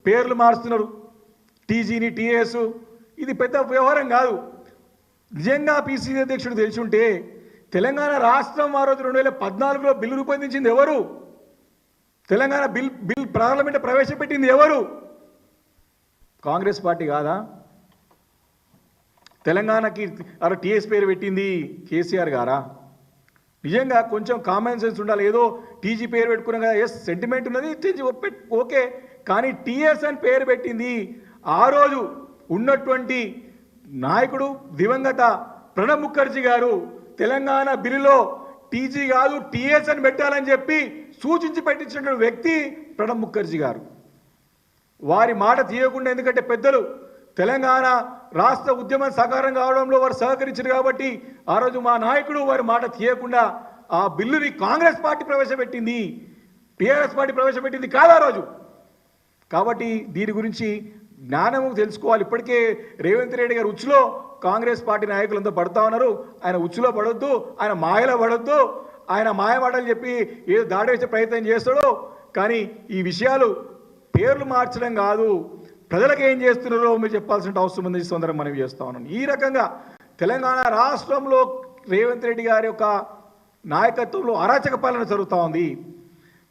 పేర్లు మారుస్తున్నారు, టీజీని టీఎస్. ఇది పెద్ద వ్యవహారం కాదు. నిజంగా పిసిసి అధ్యక్షుడు తెలిసి ఉంటే తెలంగాణ రాష్ట్రం ఆ రోజు 2014లో బిల్లు రూపొందించింది ఎవరు? తెలంగాణ బిల్ పార్లమెంట్ ప్రవేశపెట్టింది ఎవరు? కాంగ్రెస్ పార్టీ కాదా? తెలంగాణకి టీఎస్ పేరు పెట్టింది కేసీఆర్ గారా? నిజంగా కొంచెం కామన్ సెన్స్ ఉండాలి. ఏదో టీజీ పేరు పెట్టుకున్నాం కదా, ఎస్ సెంటిమెంట్ ఉన్నది, టీజీ ఓకే, కానీ టీఎస్ అని పేరు పెట్టింది ఆ రోజు ఉన్నటువంటి నాయకుడు దివంగత ప్రణబ్ ముఖర్జీ గారు. తెలంగాణ బిల్లులో టీజీ కాదు టీఎస్ అని పెట్టాలని చెప్పి సూచించి పెట్టించిన వ్యక్తి ప్రణబ్ ముఖర్జీ గారు. వారి మాట తీయకుండా, ఎందుకంటే పెద్దలు తెలంగాణ రాష్ట్ర ఉద్యమం సాకారం కావడంలో వారు సహకరించారు కాబట్టి ఆ రోజు మా నాయకుడు వారి మాట తీయకుండా ఆ బిల్లుని కాంగ్రెస్ పార్టీ ప్రవేశపెట్టింది, టీఆర్ఎస్ పార్టీ ప్రవేశపెట్టింది కాదు ఆ రోజు. కాబట్టి దీని గురించి జ్ఞానము తెలుసుకోవాలి. ఇప్పటికే రేవంత్ రెడ్డి గారు ఉచ్చులో కాంగ్రెస్ పార్టీ నాయకులంతా పడుతూ ఉన్నారు. ఆయన ఉచ్చులో పడొద్దు, ఆయన మాయలో పడొద్దు, ఆయన మాయమాటలు చెప్పి ఏదో దాడి వేసే ప్రయత్నం చేస్తాడో. కానీ ఈ విషయాలు పేర్లు మార్చడం కాదు, ప్రజలకు ఏం చేస్తున్నారో మీరు చెప్పాల్సిన అవసరం ఉంది. తొందరగా మనం చేస్తూ ఉన్నాం. ఈ రకంగా తెలంగాణ రాష్ట్రంలో రేవంత్ రెడ్డి గారి యొక్క నాయకత్వంలో అరాచక పాలన జరుగుతూ ఉంది.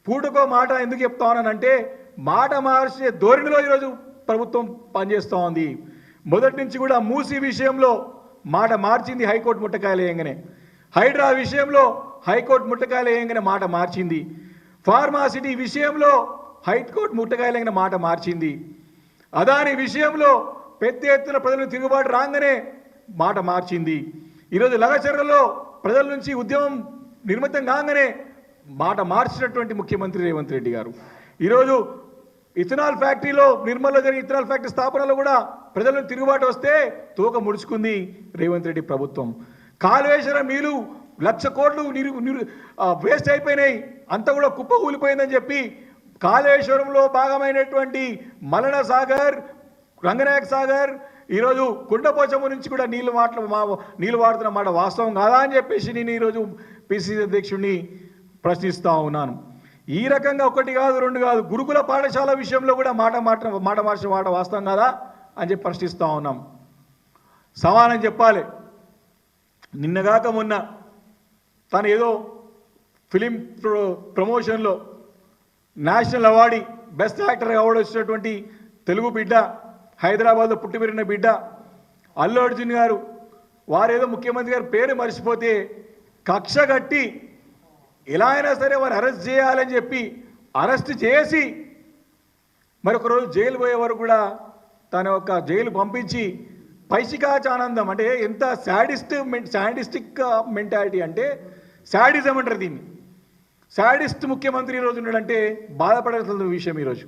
పూటకో మాట ఎందుకు చెప్తా ఉన్నానంటే, మాట మార్చే ధోరణిలో ఈరోజు ప్రభుత్వం పనిచేస్తూ ఉంది. మొదటి నుంచి కూడా మూసీ విషయంలో మాట మార్చింది హైకోర్టు ముట్టకాయలు వేయంగానే, హైడ్రా విషయంలో హైకోర్టు ముట్టకాయలు వేయంగానే మాట మార్చింది, ఫార్మాసిటీ విషయంలో హైకోర్టు ముట్టకాయలు వేయంగానే మాట మార్చింది, అదాని విషయంలో పెద్ద ఎత్తున ప్రజలు తిరుగుబాటు రాగానే మాట మార్చింది. ఈరోజు లగచర్లలో ప్రజల నుంచి ఉద్యమం నిర్మితం కాగానే మాట మార్చినటువంటి ముఖ్యమంత్రి రేవంత్ రెడ్డి గారు. ఈరోజు ఇథనాల్ ఫ్యాక్టరీలో, నిర్మల్లో జరిగిన ఇథనాల్ ఫ్యాక్టరీ స్థాపనలో కూడా ప్రజలను తిరుగుబాటు వస్తే తోక ముడుచుకుంది రేవంత్ రెడ్డి ప్రభుత్వం. కాళేశ్వరం నీళ్ళు 1,00,000 కోట్లు వేస్ట్ అయిపోయినాయి, అంతా కూడా కుప్ప కూలిపోయిందని చెప్పి కాళేశ్వరంలో భాగమైనటువంటి మలన సాగర్, రంగనాయక సాగర్, ఈరోజు కుండపోచమ్మ నుంచి కూడా నీళ్లు వాడుతున్న మాట వాస్తవం కాదా అని చెప్పేసి నేను ఈరోజు పిసిసి అధ్యక్షుడిని ప్రశ్నిస్తూ ఉన్నాను. ఈ రకంగా ఒకటి కాదు రెండు కాదు, గురుకుల పాఠశాల విషయంలో కూడా మాట మార్చిన మాట వాస్తవం కాదా అని చెప్పి ప్రశ్నిస్తూ ఉన్నాం. సమానం చెప్పాలి. నిన్నగాక మొన్న తను ఏదో ఫిలిం ప్రమోషన్లో national award best actor award వచ్చినటువంటి తెలుగు బిడ్డ, హైదరాబాద్లో పుట్టి పెరిగిన బిడ్డ అల్లు అర్జున్ గారు, వారేదో ముఖ్యమంత్రి గారి పేరు మర్చిపోతే కక్ష కట్టి ఎలా అయినా సరే వారు అరెస్ట్ చేయాలని చెప్పి అరెస్ట్ చేసి మరొక రోజు జైలు పోయే వరకు కూడా తన యొక్క జైలు పంపించి పైశికాచానందం, అంటే ఎంత శాడిస్టిక్ మెంటాలిటీ అంటే శాడిజం అంటారు దీన్ని. శాడిస్ట్ ముఖ్యమంత్రి ఈరోజు ఉన్నాడంటే బాధపడాల్సిన విషయం ఈరోజు.